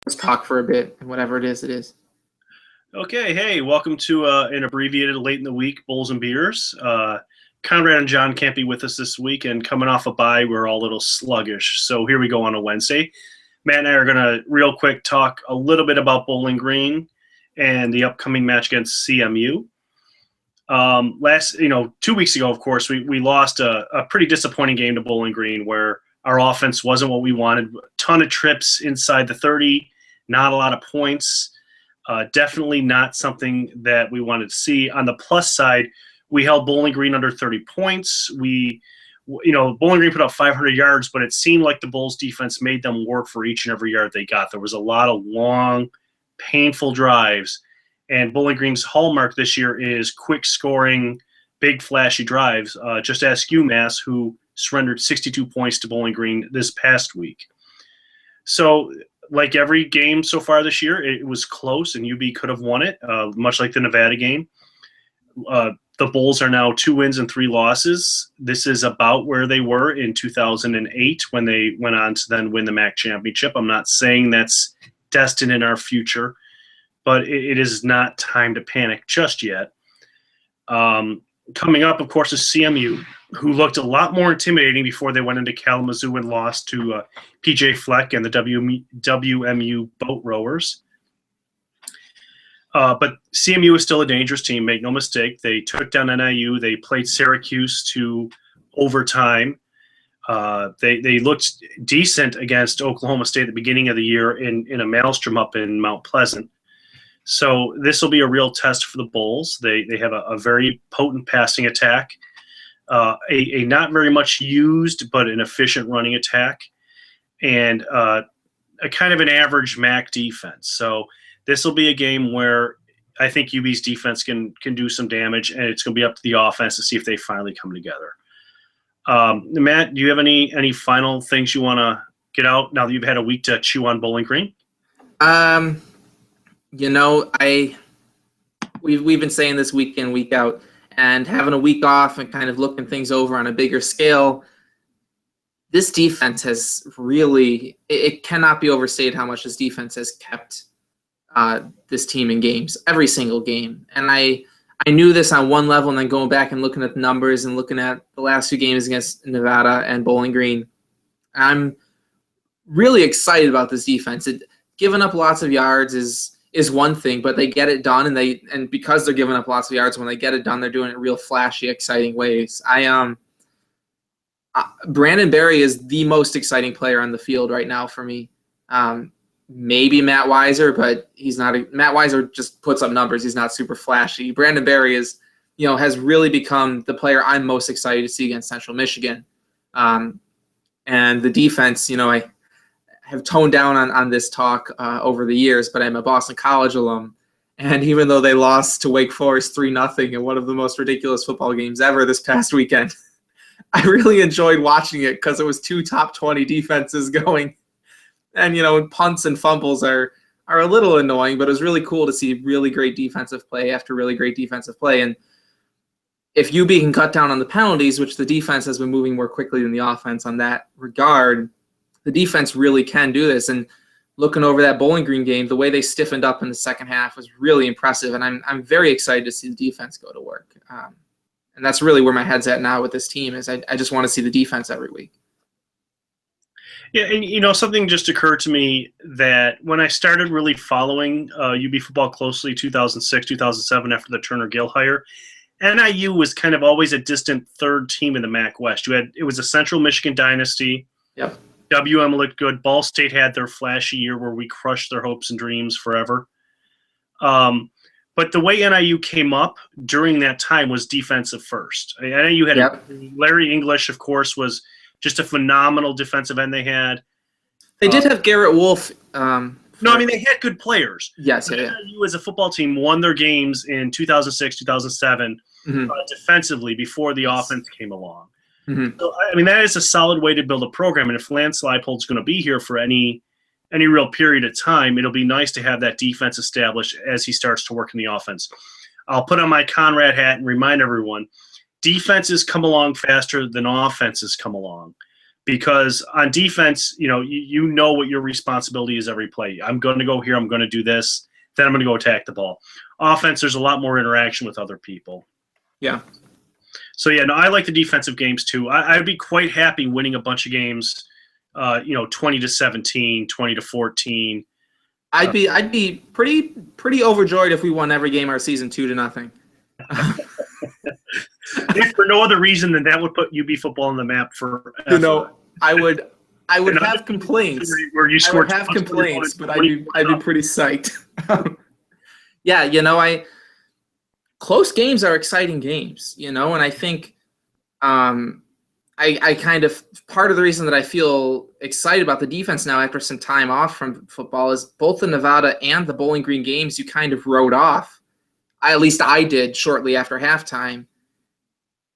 Let's talk for a bit, and whatever it is, it is. Okay, hey, welcome to an abbreviated late in the week Bowls and Beers. Conrad and John can't be with us this week, and coming off a bye, we're all a little sluggish. So here we go on a Wednesday. Matt and I are going to real quick talk a little bit about Bowling Green and the upcoming match against CMU. 2 weeks ago, of course, we lost a pretty disappointing game to Bowling Green where our offense wasn't what we wanted. A ton of trips inside the 30, not a lot of points. Definitely not something that we wanted to see. On the plus side, we held Bowling Green under 30 points. Bowling Green put up 500 yards, but it seemed like the Bulls defense made them work for each and every yard they got. There was a lot of long, painful drives. And Bowling Green's hallmark this year is quick scoring, big flashy drives. Just ask UMass, who surrendered 62 points to Bowling Green this past week. So like every game so far this year, it was close, and UB could have won it, much like the Nevada game. The Bulls are now 2 wins and 3 losses. This is about where they were in 2008 when they went on to then win the MAC championship. I'm not saying that's destined in our future, but it is not time to panic just yet. Coming up, of course, is CMU, who looked a lot more intimidating before they went into Kalamazoo and lost to PJ Fleck and the WMU Boat Rowers. But CMU is still a dangerous team, make no mistake. They took down NIU. They played Syracuse to overtime. They looked decent against Oklahoma State at the beginning of the year in a maelstrom up in Mount Pleasant. So this will be a real test for the Bulls. They have a very potent passing attack, a not very much used but an efficient running attack, and a kind of an average MAC defense. So this will be a game where I think UB's defense can do some damage, and it's going to be up to the offense to see if they finally come together. Matt, do you have any final things you want to get out now that you've had a week to chew on Bowling Green? We've been saying this week in, week out, and having a week off and kind of looking things over on a bigger scale, this defense has really, it cannot be overstated how much this defense has kept this team in games, every single game. And I knew this on one level, and then going back and looking at the numbers and looking at the last 2 games against Nevada and Bowling Green, I'm really excited about this defense. Giving up lots of yards is one thing, but they get it done, and because they're giving up lots of yards, when they get it done, they're doing it in real flashy, exciting ways. Brandon Berry is the most exciting player on the field right now for me. Maybe Matt Weiser, but he's not. Matt Weiser just puts up numbers. He's not super flashy. Brandon Berry has really become the player I'm most excited to see against Central Michigan. And the defense, I have toned down on this talk over the years, but I'm a Boston College alum. And even though they lost to Wake Forest 3-0 in one of the most ridiculous football games ever this past weekend, I really enjoyed watching it because it was 2 top 20 defenses going. And, punts and fumbles are a little annoying, but it was really cool to see really great defensive play after really great defensive play. And if UB can cut down on the penalties, which the defense has been moving more quickly than the offense on that regard, the defense really can do this. And looking over that Bowling Green game, the way they stiffened up in the second half was really impressive. And I'm very excited to see the defense go to work. And that's really where my head's at now with this team is I just want to see the defense every week. Yeah, and something just occurred to me that when I started really following UB football closely, 2006, 2007, after the Turner Gill hire, NIU was kind of always a distant third team in the MAC West. It was a Central Michigan dynasty. Yep. WM looked good. Ball State had their flashy year where we crushed their hopes and dreams forever. But the way NIU came up during that time was defensive first. NIU had Larry English, of course, was just a phenomenal defensive end they had. They did have Garrett Wolf. They had good players. Yes, NIU as a football team won their games in 2006, 2007 defensively before the offense came along. Mm-hmm. So, that is a solid way to build a program. And if Lance Leipold's going to be here for any real period of time, it'll be nice to have that defense established as he starts to work in the offense. I'll put on my Conrad hat and remind everyone, defenses come along faster than offenses come along. because on defense, you know what your responsibility is every play. I'm going to go here. I'm going to do this. Then I'm going to go attack the ball. Offense, there's a lot more interaction with other people. Yeah. So, yeah, no, I like the defensive games too. I'd be quite happy winning a bunch of games, 20-17, 20-14. I'd be pretty overjoyed if we won every game our season 2-0. If for no other reason than that would put UB football on the map for. I would have complaints. Where you I would have complaints, but I'd be pretty psyched. Yeah, close games are exciting games, and I think I kind of part of the reason that I feel excited about the defense now after some time off from football is both the Nevada and the Bowling Green games you kind of wrote off. At least I did shortly after halftime.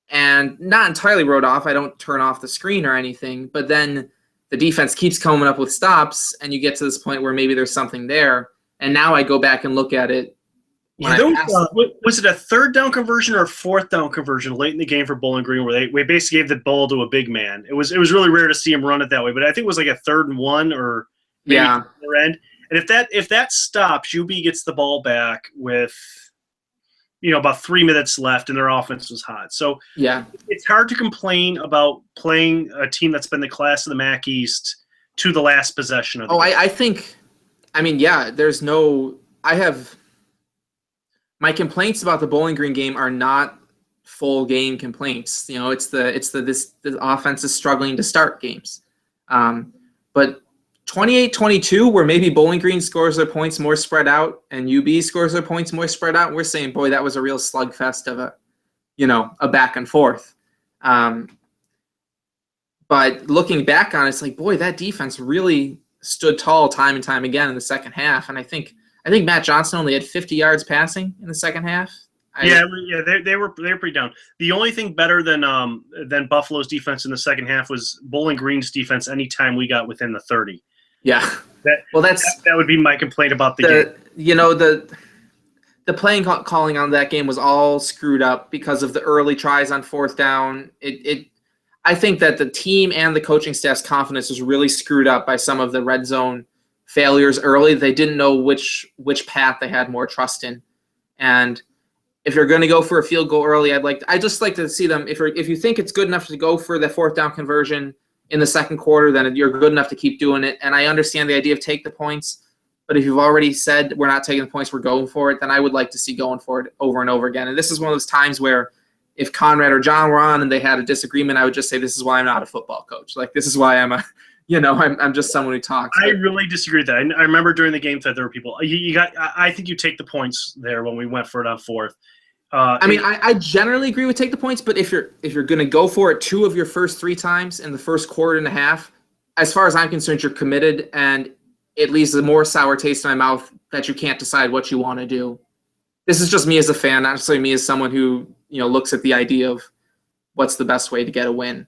And not entirely wrote off. I don't turn off the screen or anything, but then the defense keeps coming up with stops, and you get to this point where maybe there's something there. And now I go back and look at it. Was it a third down conversion or a fourth down conversion late in the game for Bowling Green where they basically gave the ball to a big man? It was really rare to see him run it that way, but I think it was like a 3rd and 1 or maybe end. And if that stops, UB gets the ball back with about 3 minutes left, and their offense was hot. So yeah, it's hard to complain about playing a team that's been the class of the MAC East to the last possession of the game. I have my complaints about the Bowling Green game are not full game complaints. The offense is struggling to start games. But 28-22, where maybe Bowling Green scores their points more spread out and UB scores their points more spread out, we're saying, boy, that was a real slugfest of a back and forth. But looking back on it, it's like, boy, that defense really stood tall time and time again in the second half. And I think Matt Johnson only had 50 yards passing in the second half. They were pretty down. The only thing better than Buffalo's defense in the second half was Bowling Green's defense anytime we got within the 30. Yeah. That would be my complaint about the game. The playing calling on that game was all screwed up because of the early tries on 4th down. I think that the team and the coaching staff's confidence was really screwed up by some of the red zone failures early. They didn't know which path they had more trust in. And if you're going to go for a field goal early, I'd just like to see them. If you think it's good enough to go for the 4th down conversion in the second quarter, then you're good enough to keep doing it. And I understand the idea of take the points, but if you've already said we're not taking the points, we're going for it, then I would like to see going for it over and over again. And this is one of those times where if Conrad or John were on and they had a disagreement, I would just say, this is why I'm not a football coach. Like, this is why I'm I'm just someone who talks. I really disagree with that. I remember during the game that there were people. I think you take the points there when we went for it on 4th. I generally agree with take the points, but if you're going to go for it 2 of your first 3 times in the first quarter and a half, as far as I'm concerned, you're committed, and it leaves a more sour taste in my mouth that you can't decide what you want to do. This is just me as a fan, not necessarily me as someone who looks at the idea of what's the best way to get a win.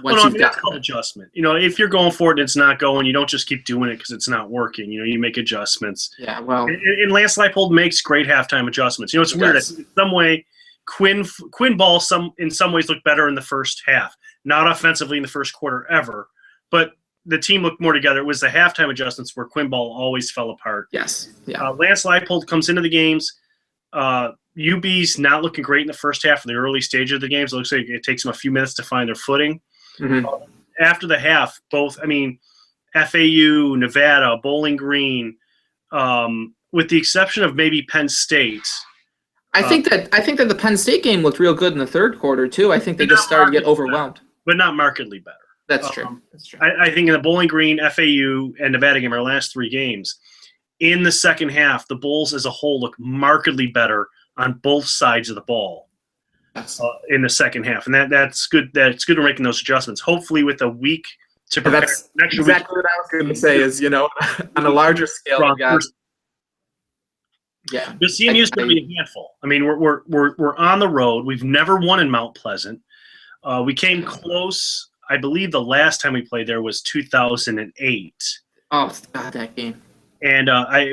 That's called adjustment. If you're going for it and it's not going, you don't just keep doing it because it's not working. You make adjustments. Yeah, well. And Lance Leipold makes great halftime adjustments. It's weird. In some way, Quinn Ball in some ways looked better in the first half. Not offensively in the first quarter ever, but the team looked more together. It was the halftime adjustments where Quinn Ball always fell apart. Yes. Yeah. Lance Leipold comes into the games. UB's not looking great in the first half of the early stage of the games. It looks like it takes them a few minutes to find their footing. Mm-hmm. After the half, FAU, Nevada, Bowling Green, with the exception of maybe Penn State. I think that the Penn State game looked real good in the third quarter too. I think they just started to get overwhelmed. But not markedly better. That's true. I think in the Bowling Green, FAU, and Nevada game, our last 3 games, in the second half, the Bulls as a whole look markedly better on both sides of the ball. In the second half, and that's good. That's good. We're making those adjustments. Hopefully, with a week to prepare. That's exactly what I was going to say. Is on a larger scale, the CMU is going to be a handful. I mean, we're on the road. We've never won in Mount Pleasant. We came close. I believe the last time we played there was 2008. Oh God, that game. And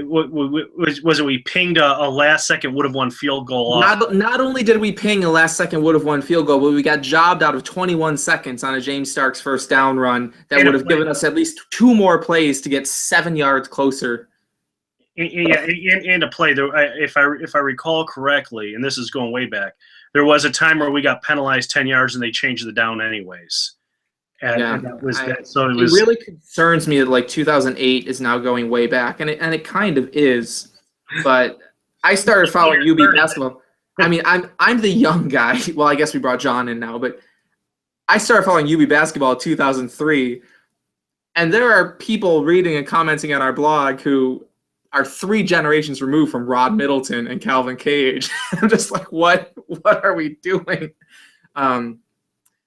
was it we pinged a last second would have won field goal off? Not only did we ping a last second would have won field goal, but we got jobbed out of 21 seconds on a James Starks first down run that would have given us at least 2 more plays to get 7 yards closer. And a play there, if I recall correctly, and this is going way back, there was a time where we got penalized 10 yards and they changed the down anyways. And that was that. So it really concerns me that like 2008 is now going way back, and it kind of is. But I started following UB basketball. I mean, I'm the young guy. Well, I guess we brought John in now, but I started following UB basketball in 2003, and there are people reading and commenting on our blog who are 3 generations removed from Rod Middleton and Calvin Cage. I'm just like, what are we doing?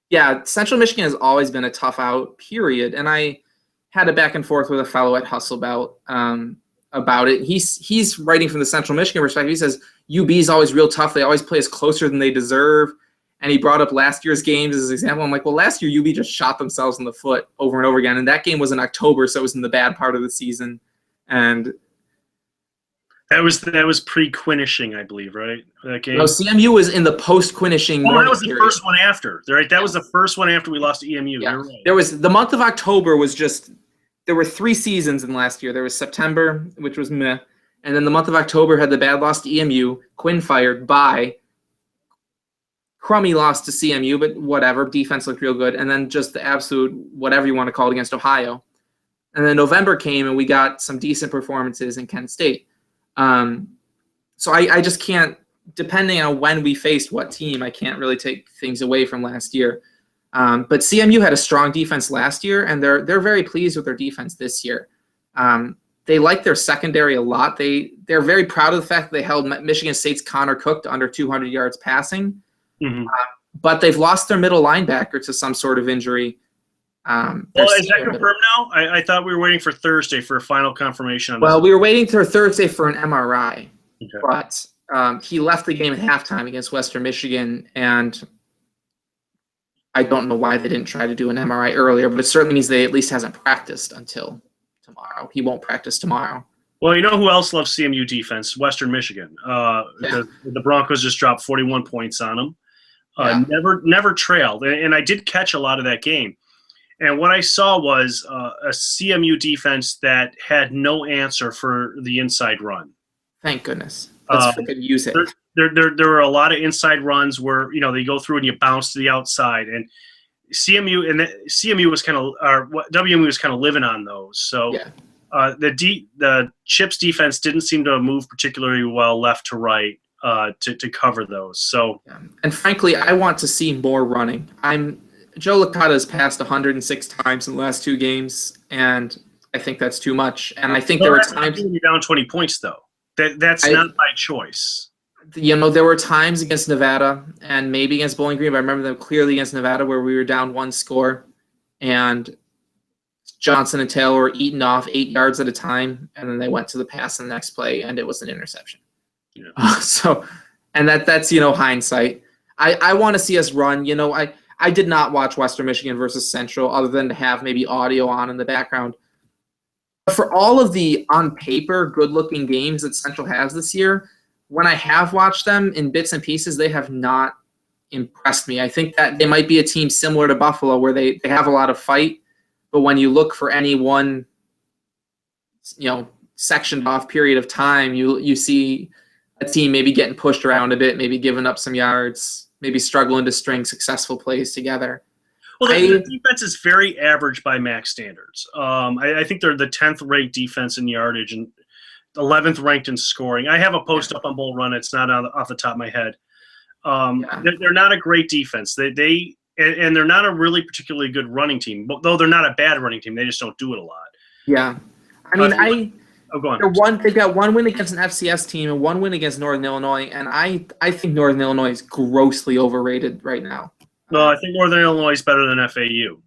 Yeah, Central Michigan has always been a tough out, period. And I had a back and forth with a fellow at Hustle about it. He's writing from the Central Michigan perspective. He says UB is always real tough. They always play us closer than they deserve. And he brought up last year's games as an example. I'm like, well, last year UB just shot themselves in the foot over and over again. And that game was in October, so it was in the bad part of the season. And that was pre-Quinishing, I believe, right? That game. No, CMU was in the post-Quinishing. Oh, that was the first one after, right? That was the first one after we lost to EMU. Yeah. You're right. There was the month of October was just there were 3 seasons in last year. There was September, which was meh, and then the month of October had the bad loss to EMU. Quinn fired. Bye. Crummy lost to CMU, but whatever. Defense looked real good, and then just the absolute whatever you want to call it against Ohio. And then November came, and we got some decent performances in Kent State. So I just can't, depending on when we faced what team, I can't really take things away from last year. But CMU had a strong defense last year, and they're very pleased with their defense this year. They like their secondary a lot. They're very proud of the fact that they held Michigan State's Connor Cook to under 200 yards passing. Mm-hmm. But they've lost their middle linebacker to some sort of injury. Well, is that confirmed now? I thought we were waiting for Thursday for a final confirmation on this. Well, we were waiting for Thursday for an MRI, okay. But he left the game at halftime against Western Michigan, and I don't know why they didn't try to do an MRI earlier, but it certainly means they at least hasn't practiced until tomorrow. He won't practice tomorrow. Well, you know who else loves CMU defense? Western Michigan. The Broncos just dropped 41 points on them. Never trailed, and I did catch a lot of that game. And what I saw was a CMU defense that had no answer for the inside run. Thank goodness. Let's freaking use it. There were a lot of inside runs where they go through and you bounce to the outside, and CMU was kind of, or WMU was kind of living on those. So the Chips defense didn't seem to move particularly well left to right to cover those. So and frankly, I want to see more running. Joe Licata has passed 106 times in the last 2 games, and I think that's too much. And I think there were times you're down 20 points though. That's not by choice. There were times against Nevada and maybe against Bowling Green, but I remember them clearly against Nevada where we were down 1 score, and Johnson and Taylor were eaten off 8 yards at a time, and then they went to the pass in the next play, and it was an interception. Yeah. And that's hindsight. I want to see us run. I did not watch Western Michigan versus Central other than to have maybe audio on in the background. But for all of the on paper good-looking games that Central has this year, when I have watched them in bits and pieces, they have not impressed me. I think that they might be a team similar to Buffalo where they have a lot of fight, but when you look for any one sectioned off period of time, you see a team maybe getting pushed around a bit, maybe giving up some yards, maybe struggling to string successful plays together. Well, the defense is very average by MAC standards. I think they're the 10th ranked defense in yardage and 11th ranked in scoring. I have a post up on Bull Run. It's not off the top of my head. They're not a great defense. They're not a really particularly good running team, though they're not a bad running team. They just don't do it a lot. Yeah. Go on. They've got 1 win against an FCS team and 1 win against Northern Illinois, and I think Northern Illinois is grossly overrated right now. No, I think Northern Illinois is better than FAU.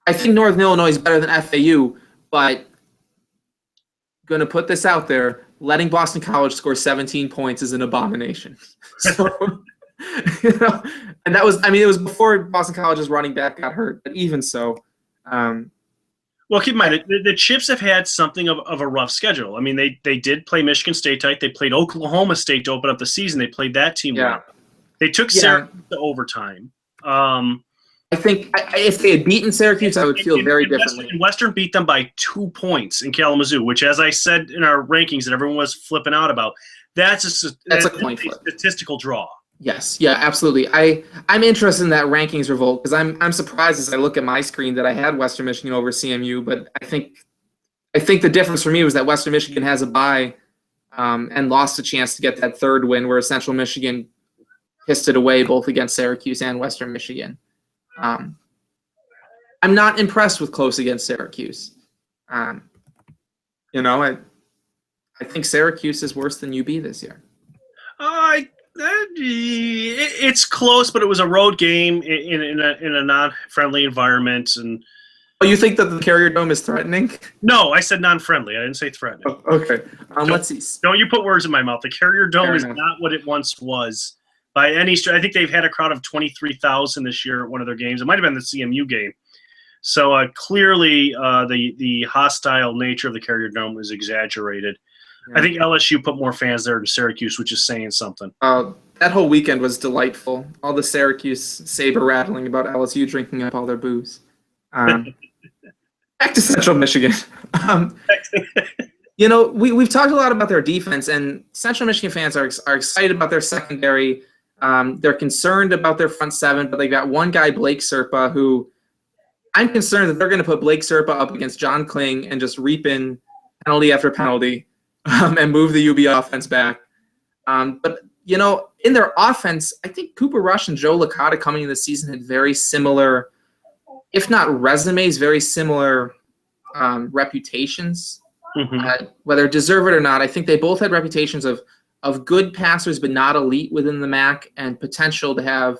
I think Northern Illinois is better than FAU, but going to put this out there, letting Boston College score 17 points is an abomination. So, and that was, it was before Boston College's running back got hurt, but even so. Well, keep in mind, the Chips have had something of a rough schedule. I mean, they did play Michigan State tight. They played Oklahoma State to open up the season. They played that team well. They took Syracuse to overtime. I think if they had beaten Syracuse, I would feel very differently. Western beat them by 2 points in Kalamazoo, which, as I said in our rankings that everyone was flipping out about, that's a coin flip. Statistical draw. Yes, yeah, absolutely. I'm interested in that rankings revolt because I'm surprised as I look at my screen that I had Western Michigan over CMU, but I think the difference for me was that Western Michigan has a bye and lost a chance to get that third win, where Central Michigan pissed it away both against Syracuse and Western Michigan. I'm not impressed with close against Syracuse. I think Syracuse is worse than UB this year. It's close, but it was a road game in a non-friendly environment. And you think that the Carrier Dome is threatening? No, I said non-friendly. I didn't say threatening. Oh, okay. Let's see. Don't you put words in my mouth. The Carrier Dome is not what it once was. By any stretch, I think they've had a crowd of 23,000 this year at one of their games. It might have been the CMU game. So clearly, the hostile nature of the Carrier Dome is exaggerated. Yeah. I think LSU put more fans there than Syracuse, which is saying something. That whole weekend was delightful. All the Syracuse saber rattling about LSU drinking up all their booze. Back to Central Michigan. We've talked a lot about their defense, and Central Michigan fans are excited about their secondary. They're concerned about their front seven, but they got one guy, Blake Serpa, who I'm concerned that they're going to put Blake Serpa up against John Kling and just reap in penalty after penalty and move the UB offense back. But in their offense, I think Cooper Rush and Joe Licata coming into the season had very similar, if not resumes, very similar reputations. Mm-hmm. Whether deserve it or not, I think they both had reputations of good passers, but not elite within the MAC, and potential to have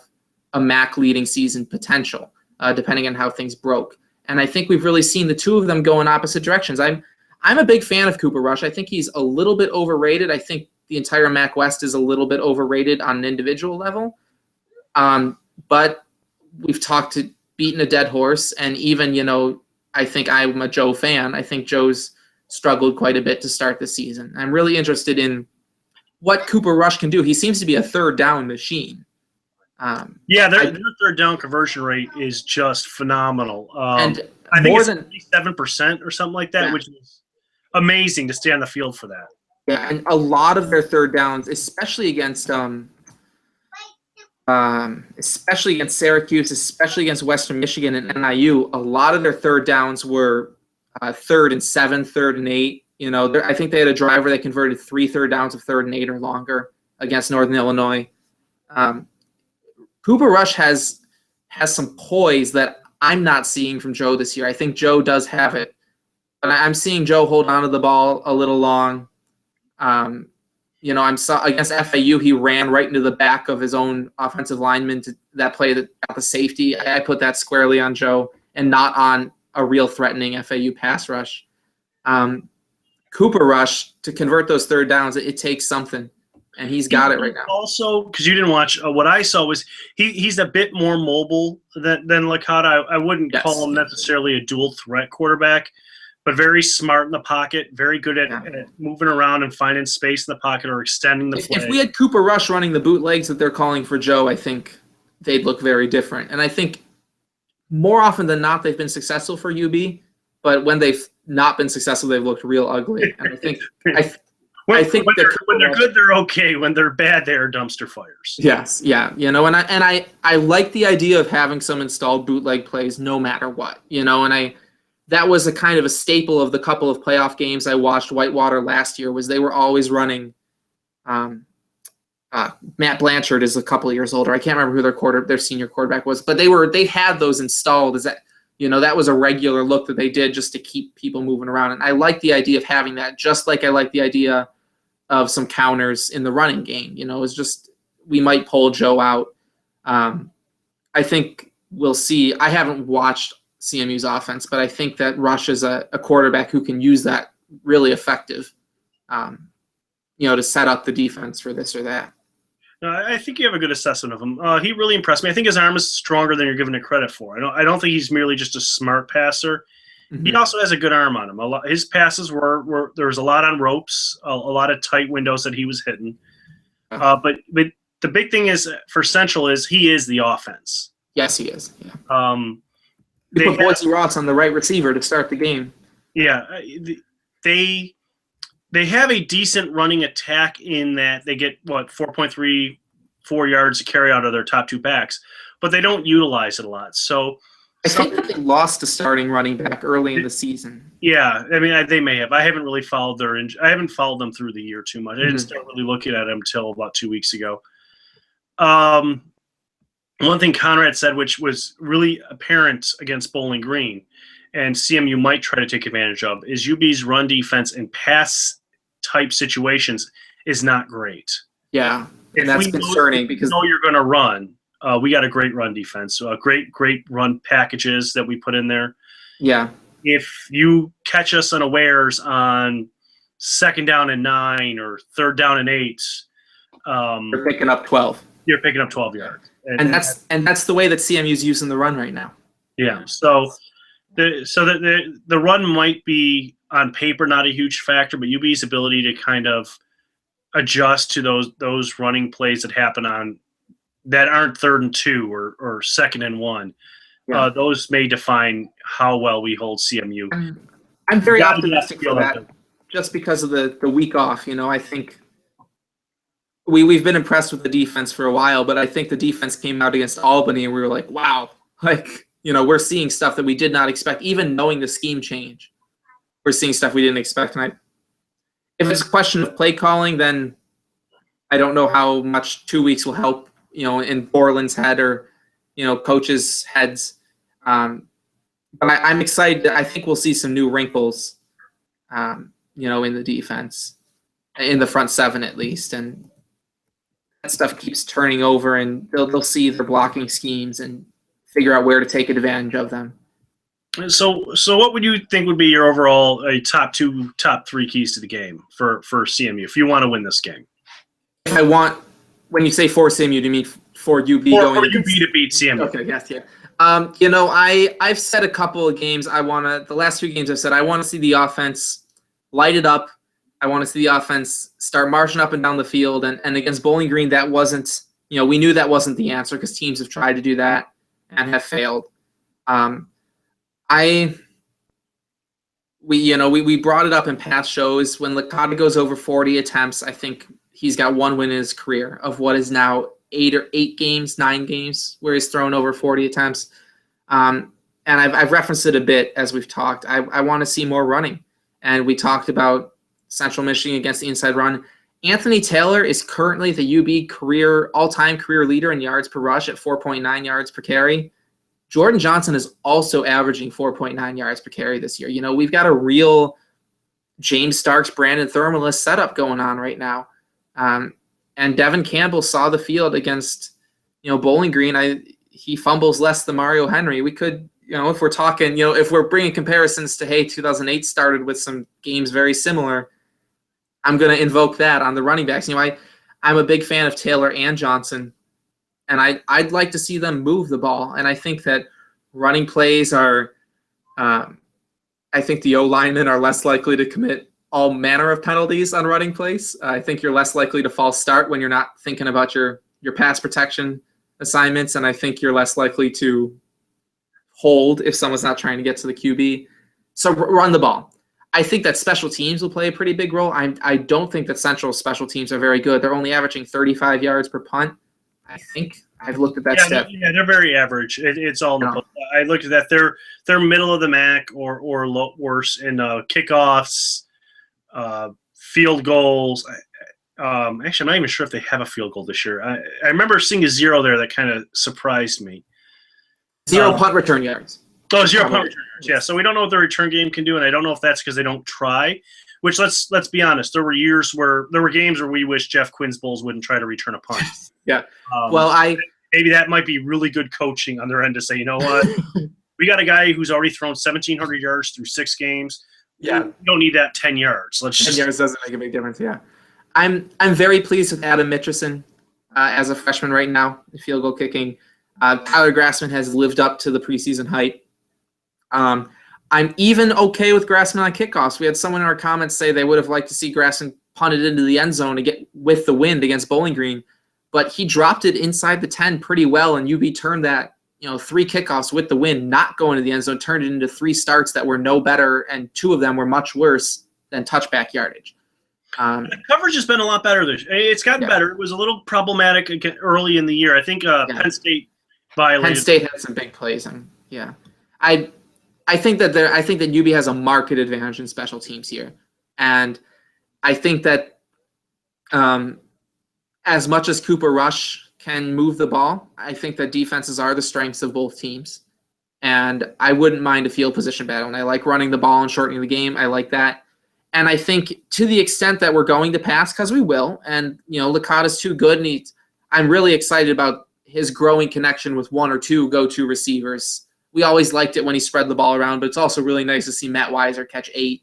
a MAC leading season potential, depending on how things broke. And I think we've really seen the two of them go in opposite directions. I'm a big fan of Cooper Rush. I think he's a little bit overrated. I think the entire MAC West is a little bit overrated on an individual level. But we've talked to beating a dead horse, and even, I think I'm a Joe fan. I think Joe's struggled quite a bit to start the season. I'm really interested in what Cooper Rush can do. He seems to be a third down machine. Their third down conversion rate is just phenomenal. And I think it's 7% or something like that, which is amazing to stay on the field for that. Yeah, and a lot of their third downs, especially against Syracuse, especially against Western Michigan and NIU, a lot of their third downs were 3rd and 7, 3rd and 8. I think they had a driver that converted 3 third downs of 3rd and 8 or longer against Northern Illinois. Cooper Rush has some poise that I'm not seeing from Joe this year. I think Joe does have it, but I'm seeing Joe hold on to the ball a little long. Against FAU, he ran right into the back of his own offensive lineman to that play that got the safety. I put that squarely on Joe and not on a real threatening FAU pass rush. Cooper Rush, to convert those third downs, it takes something, and he's got it right now. Also, because you didn't watch, what I saw was he's a bit more mobile than Licata. I wouldn't call him necessarily a dual threat quarterback, but very smart in the pocket, very good at moving around and finding space in the pocket or extending the play. If we had Cooper Rush running the bootlegs that they're calling for Joe, I think they'd look very different. And I think more often than not, they've been successful for UB, but when they've not been successful, they've looked real ugly. And I think when they're good, they're okay. When they're bad, they are dumpster fires. Yes, yeah, and I like the idea of having some installed bootleg plays no matter what, and that was a kind of a staple of the couple of playoff games I watched Whitewater last year. Was they were always running. Matt Blanchard is a couple of years older. I can't remember who their senior quarterback was, but they had those installed. That was a regular look that they did just to keep people moving around. And I like the idea of having that, just like I like the idea of some counters in the running game. It's just we might pull Joe out. I think we'll see. I haven't watched CMU's offense, but I think that Rush is a quarterback who can use that really effective, to set up the defense for this or that. No, I think you have a good assessment of him. He really impressed me. I think his arm is stronger than you're giving it credit for. I don't think he's merely just a smart passer. He also has a good arm on him. His passes were there was a lot on ropes, a lot of tight windows that he was hitting. But the big thing is for Central is he is the offense. Yes, he is. Yeah. They put Boise Ross on the right receiver to start the game. Yeah, they have a decent running attack in that they get 4.34 yards to carry out of their top two backs, but they don't utilize it a lot. So I think that they lost a starting running back early in the season. Yeah, I mean they may have. I haven't really followed I haven't followed them through the year too much. I didn't start really looking at them until about 2 weeks ago. One thing Conrad said, which was really apparent against Bowling Green, and CMU might try to take advantage of, is UB's run defense in pass-type situations is not great. Yeah, and that's concerning because you're going to run. We got a great run defense, great run packages that we put in there. Yeah. If you catch us unawares on 2nd down and 9 or 3rd down and 8, you're picking up 12. You're picking up 12 yards. And that's the way that CMU's using the run right now. Yeah. So the run might be on paper not a huge factor, but UB's ability to kind of adjust to those running plays that happen on that aren't 3rd and 2 or 2nd and 1. Yeah. Those may define how well we hold CMU. I'm very optimistic for that, just because of the week off. I think we've been impressed with the defense for a while, but I think the defense came out against Albany and we were like, wow, we're seeing stuff that we did not expect, even knowing the scheme change. We're seeing stuff we didn't expect. And if it's a question of play calling, then I don't know how much 2 weeks will help, in Borland's head or, coaches' heads. But I'm excited. I think we'll see some new wrinkles, in the defense, in the front seven at least. And that stuff keeps turning over, and they'll see their blocking schemes and figure out where to take advantage of them. So what would you think would be your overall top 2, top 3 keys to the game for CMU if you want to win this game? When you say for CMU, do you mean for UB going? For UB to beat CMU. Okay, yes, yeah. I've said a couple of games. The last 2 games I've said I want to see the offense light it up. I want to see the offense start marching up and down the field. And against Bowling Green, that wasn't, we knew that wasn't the answer because teams have tried to do that and have failed. We brought it up in past shows. When Licata goes over 40 attempts, I think he's got 1 win in his career of what is now 9 games where he's thrown over 40 attempts. And I've referenced it a bit as we've talked. I want to see more running. And we talked about Central Michigan against the inside run. Anthony Taylor is currently the UB all-time career leader in yards per rush at 4.9 yards per carry. Jordan Johnson is also averaging 4.9 yards per carry this year. We've got a real James Starks, Brandon Thurmalist setup going on right now. And Devin Campbell saw the field against, Bowling Green. He fumbles less than Mario Henry. We could, if we're talking, if we're bringing comparisons to, 2008 started with some games very similar, I'm going to invoke that on the running backs. I'm a big fan of Taylor and Johnson, and I'd like to see them move the ball. And I think that running plays are, I think the O-linemen are less likely to commit all manner of penalties on running plays. I think you're less likely to false start when you're not thinking about your pass protection assignments, and I think you're less likely to hold if someone's not trying to get to the QB. So run the ball. I think that special teams will play a pretty big role. I don't think that Central's special teams are very good. They're only averaging 35 yards per punt. I think I've looked at that step. Yeah, they're very average. It's all in the book. I looked at that. They're middle of the MAC or worse in kickoffs, field goals. Actually, I'm not even sure if they have a field goal this year. I remember seeing a 0 there that kind of surprised me. 0 punt return yards. Oh, 0 punt return yards. Yeah, so we don't know what the return game can do, and I don't know if that's because they don't try. Which let's be honest, there were games where we wish Jeff Quinn's Bulls wouldn't try to return a punt. Yeah. Maybe that might be really good coaching on their end to say, you know what, we got a guy who's already thrown 1,700 yards through 6 games. Yeah, you don't need that 10 yards. 10 yards doesn't make a big difference. Yeah, I'm very pleased with Adam Mitchison as a freshman right now in field goal kicking. Tyler Grassman has lived up to the preseason hype. I'm even okay with Grassman on kickoffs. We had someone in our comments say they would have liked to see Grassman punted into the end zone to get with the wind against Bowling Green, but he dropped it inside the 10 pretty well, and UB turned that, 3 kickoffs with the wind, not going to the end zone, turned it into 3 starts that were no better, and 2 of them were much worse than touchback yardage. The coverage has been a lot better. It's gotten better. It was a little problematic early in the year. I think Penn State violated. Penn State had some big plays, and I think that UB has a marked advantage in special teams here, and I think that as much as Cooper Rush can move the ball, I think that defenses are the strengths of both teams, and I wouldn't mind a field position battle. And I like running the ball and shortening the game. I like that, and I think to the extent that we're going to pass, because we will, and Licata's too good, and I'm really excited about his growing connection with 1 or 2 go-to receivers. We always liked it when he spread the ball around, but it's also really nice to see Matt Weiser catch 8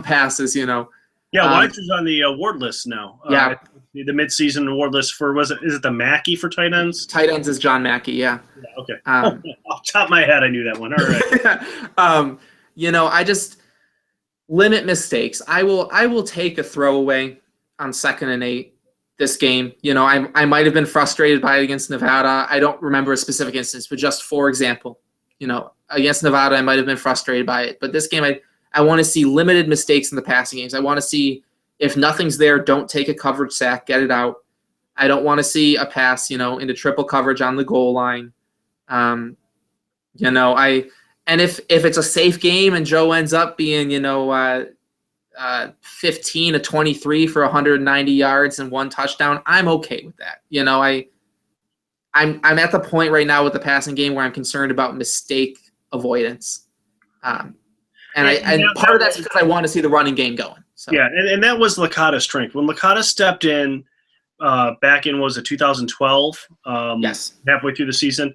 passes, Yeah, Weiser's on the award list now. Yeah. The midseason award list for, is it the Mackey for tight ends? Tight ends is John Mackey, yeah. Okay. Off the top of my head, I knew that one. All right. I just limit mistakes. I will take a throwaway on 2nd and 8 this game. I might have been frustrated by it against Nevada. I don't remember a specific instance, but just for example, against Nevada, I might have been frustrated by it. But this game, I want to see limited mistakes in the passing games. I want to see, if nothing's there, don't take a coverage sack, get it out. I don't want to see a pass, into triple coverage on the goal line. And if it's a safe game and Joe ends up being, 15 to 23 for 190 yards and 1 touchdown, I'm okay with that. I'm at the point right now with the passing game where I'm concerned about mistake avoidance. And part of that's because I want to see the running game going. So. Yeah, and that was Licata's strength. When Licata stepped in back in, was it 2012? Yes. Halfway through the season.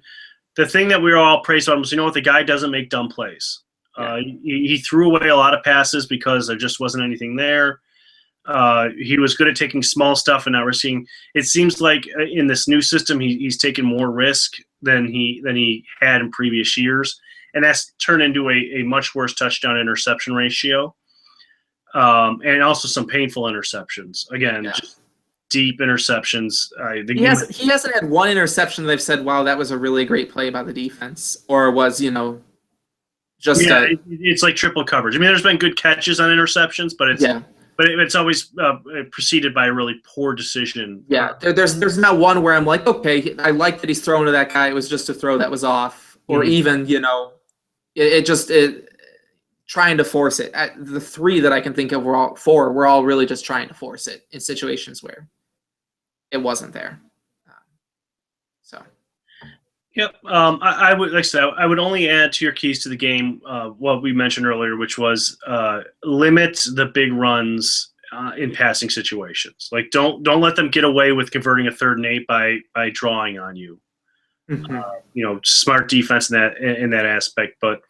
The thing that we were all praised on was, the guy doesn't make dumb plays. He threw away a lot of passes because there just wasn't anything there. He was good at taking small stuff, and now we're seeing – it seems like in this new system he's taken more risk than he had in previous years, and that's turned into a much worse touchdown-interception ratio. And also some painful interceptions. Again, just deep interceptions. He hasn't had 1 interception that they've said, wow, that was a really great play by the defense, or was, just it's like triple coverage. I mean, there's been good catches on interceptions, but it's always preceded by a really poor decision. Yeah, there's not one where I'm like, okay, I like that he's throwing to that guy. It was just a throw that was off, or even trying to force it. The 3 that I can think of we're all really just trying to force it in situations where it wasn't there. Yep. I would, like I said, I would only add to your keys to the game what we mentioned earlier, which was limit the big runs in passing situations. Like don't let them get away with converting a 3rd and 8 by drawing on you. Mm-hmm. Smart defense in that aspect. But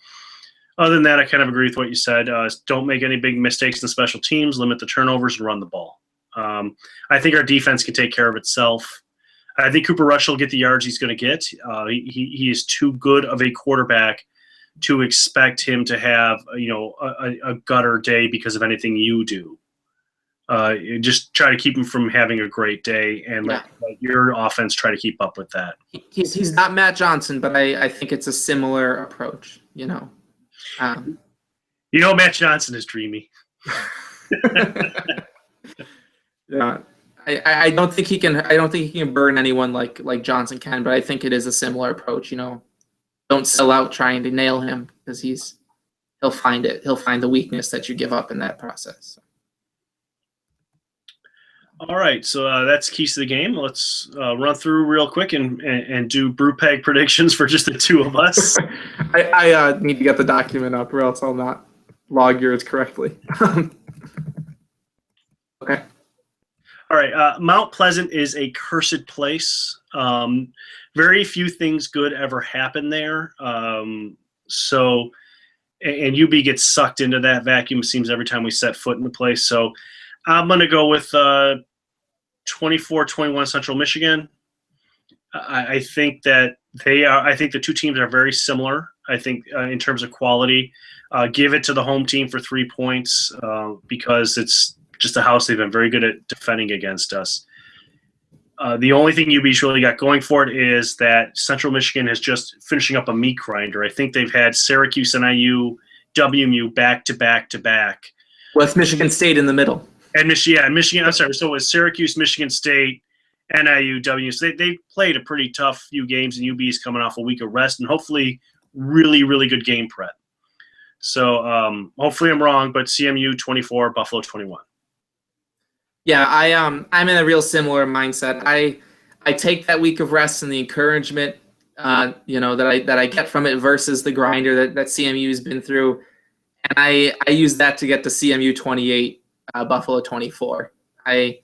other than that, I kind of agree with what you said. Don't make any big mistakes in special teams. Limit the turnovers and run the ball. I think our defense can take care of itself. I think Cooper Rush will get the yards he's going to get. He is too good of a quarterback to expect him to have a gutter day because of anything you do. Just try to keep him from having a great day, and let your offense try to keep up with that. He's not Matt Johnson, but I think it's a similar approach. Matt Johnson is dreamy. Yeah. I don't think he can. I don't think he can burn anyone like Johnson can. But I think it is a similar approach. Don't sell out trying to nail him because he'll find it. He'll find the weakness that you give up in that process. All right, so that's keys to the game. Let's run through real quick and do brew peg predictions for just the 2 of us. I need to get the document up, or else I'll not log yours correctly. Okay. All right, Mount Pleasant is a cursed place. Very few things good ever happen there. And UB gets sucked into that vacuum, it seems, every time we set foot in the place. So I'm going to go with 24-21 Central Michigan. I think that I think the 2 teams are very similar. I think in terms of quality, Give it to the home team for 3 points because it's just a house they've been very good at defending against us. The only thing UB's really got going for it is that Central Michigan is just finishing up a meat grinder. I think they've had Syracuse, NIU, WMU back to back to back. With Michigan State in the middle. And Michigan. I'm sorry. So it was Syracuse, Michigan State, NIU, WMU. So they played a pretty tough few games, and UB's coming off a week of rest and hopefully really, really good game prep. So hopefully I'm wrong, but CMU 24, Buffalo 21. Yeah, I'm in a real similar mindset. I take that week of rest and the encouragement, that I get from it versus the grinder that CMU has been through, and I use that to get to CMU 28, Buffalo 24. I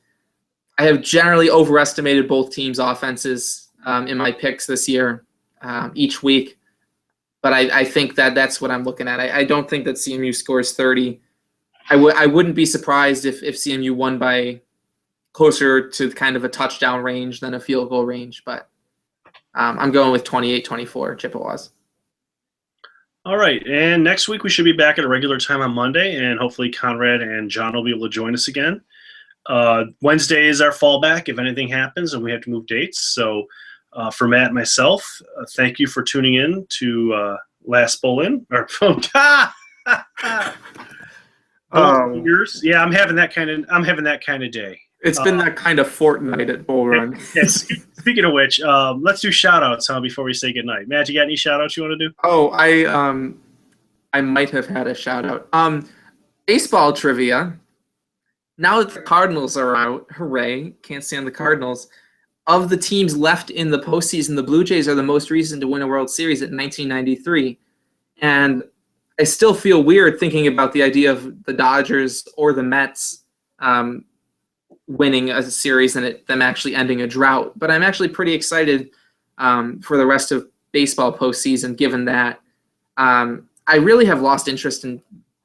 have generally overestimated both teams' offenses in my picks this year each week, but I think that's what I'm looking at. I don't think that CMU scores 30. I wouldn't be surprised if CMU won by closer to kind of a touchdown range than a field goal range, but I'm going with 28-24 Chippewas. All right, and next week we should be back at a regular time on Monday, and hopefully Conrad and John will be able to join us again. Wednesday is our fallback if anything happens and we have to move dates. So for Matt and myself, thank you for tuning in to Last Bowl In. Years. Yeah, I'm having that kind of day. It's been that kind of fortnight at Bull Run. Yes. Speaking of which, let's do shout-outs before we say goodnight. Matt, you got any shout-outs you want to do? Oh, I might have had a shout-out. Baseball trivia. Now that the Cardinals are out, hooray, can't stand the Cardinals. Of the teams left in the postseason, the Blue Jays are the most recent to win a World Series in 1993. And I still feel weird thinking about the idea of the Dodgers or the Mets winning a series and them actually ending a drought. But I'm actually pretty excited for the rest of baseball postseason, given that I really have lost interest in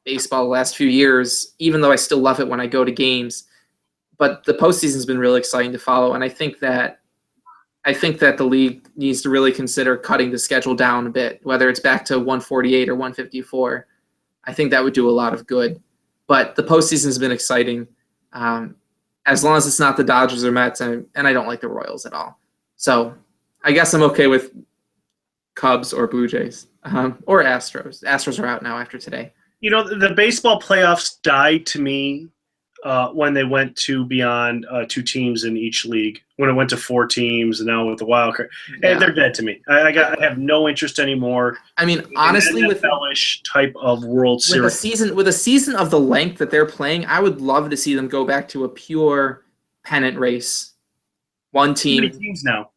baseball the last few years, even though I still love it when I go to games. But the postseason has been really exciting to follow, and I think that the league needs to really consider cutting the schedule down a bit, whether it's back to 148 or 154. I think that would do a lot of good. But the postseason has been exciting, as long as it's not the Dodgers or Mets, and I don't like the Royals at all. So I guess I'm okay with Cubs or Blue Jays or Astros. Astros are out now after today. The baseball playoffs died to me when they went to beyond 2 teams in each league, when it went to 4 teams, and now with the wild card, they're dead to me. I have no interest anymore. I mean, honestly, with NFL-ish type of World Series, with a season of the length that they're playing, I would love to see them go back to a pure pennant race. One team. How many teams now?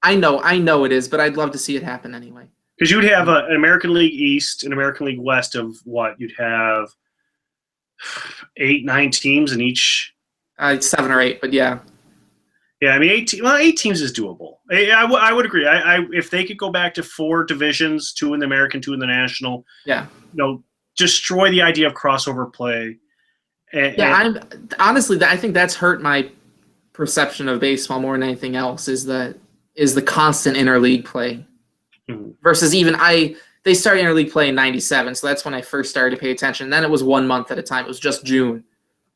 I know it is, but I'd love to see it happen anyway. Because you'd have an American League East, an American League West of what? You'd have 8, 9 teams in each. 7 or 8, but yeah. Yeah, I mean, 8 teams is doable. I would agree. If they could go back to 4 divisions, 2 in the American, 2 in the National. Yeah. Destroy the idea of crossover play. Honestly, I think that's hurt my perception of baseball more than anything else. Is the constant interleague play. Mm-hmm. Versus they started interleague play in 97, so that's when I first started to pay attention. Then it was 1 month at a time. It was just June.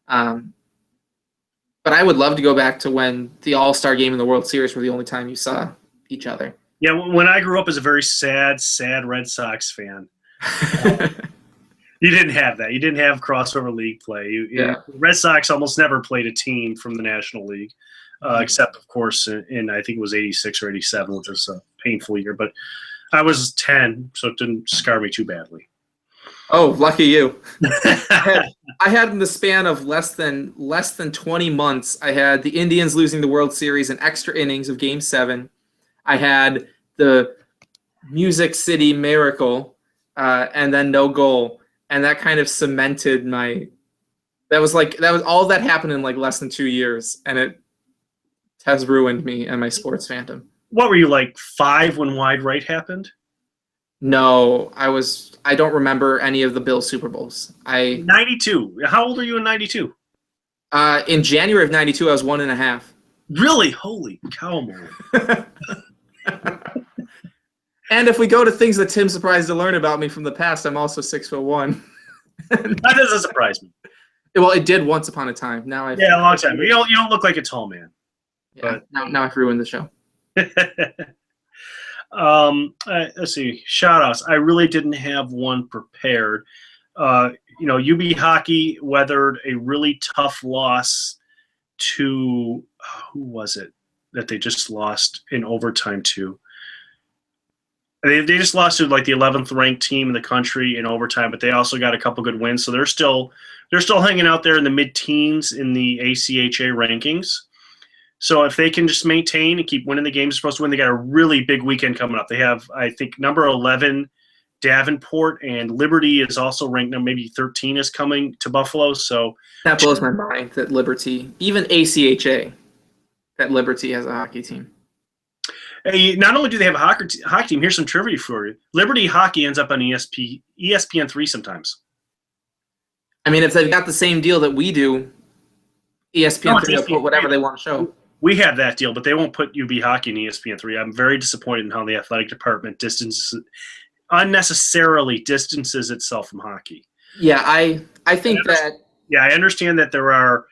But I would love to go back to when the All-Star game and the World Series were the only time you saw each other. Yeah, when I grew up as a very sad Red Sox fan, you didn't have that. You didn't have crossover league play. Red Sox almost never played a team from the National League, except, of course, in I think it was 86 or 87, which was a painful year. But I was 10, so it didn't scar me too badly. Oh, lucky you. I had in the span of less than 20 months, I had the Indians losing the World Series in extra innings of Game 7. I had the Music City Miracle, and then no goal. And that kind of cemented that was all that happened in less than 2 years. And it has ruined me and my sports fandom. What were you, 5 when Wide Right happened? No, I don't remember any of the Bills Super Bowls. 92. How old are you in 92? In January of 92, I was 1.5. Really? Holy cow, man. And if we go to things that Tim's surprised to learn about me from the past, I'm also 6'1". That doesn't surprise me. Well, it did once upon a time. Now a long time. You don't look like a tall man. Yeah, but now I've ruined the show. Let's see. Shout outs. I really didn't have one prepared. UB hockey weathered a really tough loss to who was it that they just lost in overtime to? They just lost to like the 11th ranked team in the country in overtime, but they also got a couple good wins, so they're still hanging out there in the mid-teens in the ACHA rankings. So if they can just maintain and keep winning the games they're supposed to win, they got a really big weekend coming up. They have, I think, number 11 Davenport, and Liberty is also ranked maybe 13 is coming to Buffalo. So that blows my mind that Liberty, even ACHA, that Liberty has a hockey team. Hey, not only do they have a hockey team, here's some trivia for you. Liberty hockey ends up on ESPN3 sometimes. I mean, if they've got the same deal that we do, ESPN3 will put whatever they want to show. We have that deal, but they won't put UB hockey in ESPN3. I'm very disappointed in how the athletic department unnecessarily distances itself from hockey. Yeah, I think that. Yeah, I understand that there are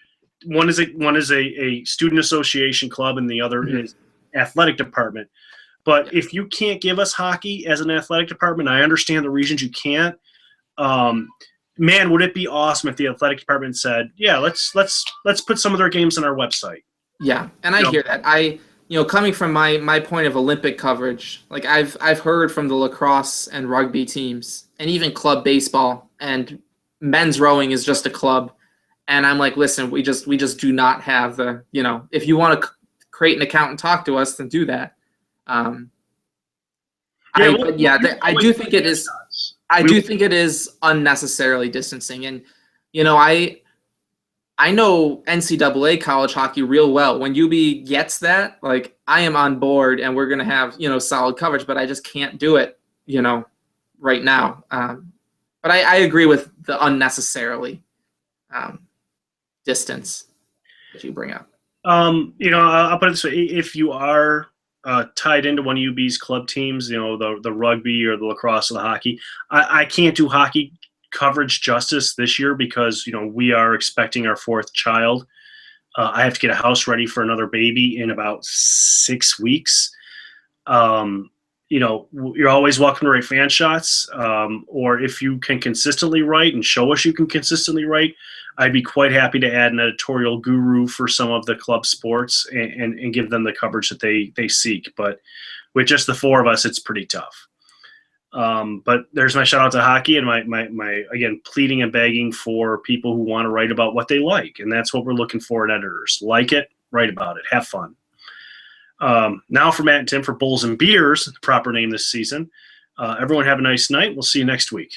one is a student association club and the other is athletic department. But if you can't give us hockey as an athletic department, I understand the reasons you can't. Man, would it be awesome if the athletic department said, "Yeah, let's put some of their games on our website." Yeah, and I hear that. Coming from my point of Olympic coverage, like I've heard from the lacrosse and rugby teams, and even club baseball and men's rowing is just a club, and I'm like, listen, we just do not have the if you want to create an account and talk to us, then do that. I do think it is. I do think it is unnecessarily distancing, and I know NCAA college hockey real well. When UB gets that, like I am on board, and we're gonna have solid coverage. But I just can't do it, right now. But I agree with the unnecessarily distance that you bring up. I'll put it this way: if you are tied into one of UB's club teams, the rugby or the lacrosse or the hockey, I can't do hockey coverage justice this year because we are expecting our fourth child. I have to get a house ready for another baby in about 6 weeks. You're always welcome to write fan shots, or if you can consistently write and show us you can consistently write, I'd be quite happy to add an editorial guru for some of the club sports and give them the coverage that they seek. But with just the four of us, it's pretty tough. But there's my shout out to hockey and my again, pleading and begging for people who want to write about what they like. And that's what we're looking for in editors. Like it, write about it, have fun. Now for Matt and Tim for Bulls and Beers, the proper name this season. Everyone have a nice night. We'll see you next week.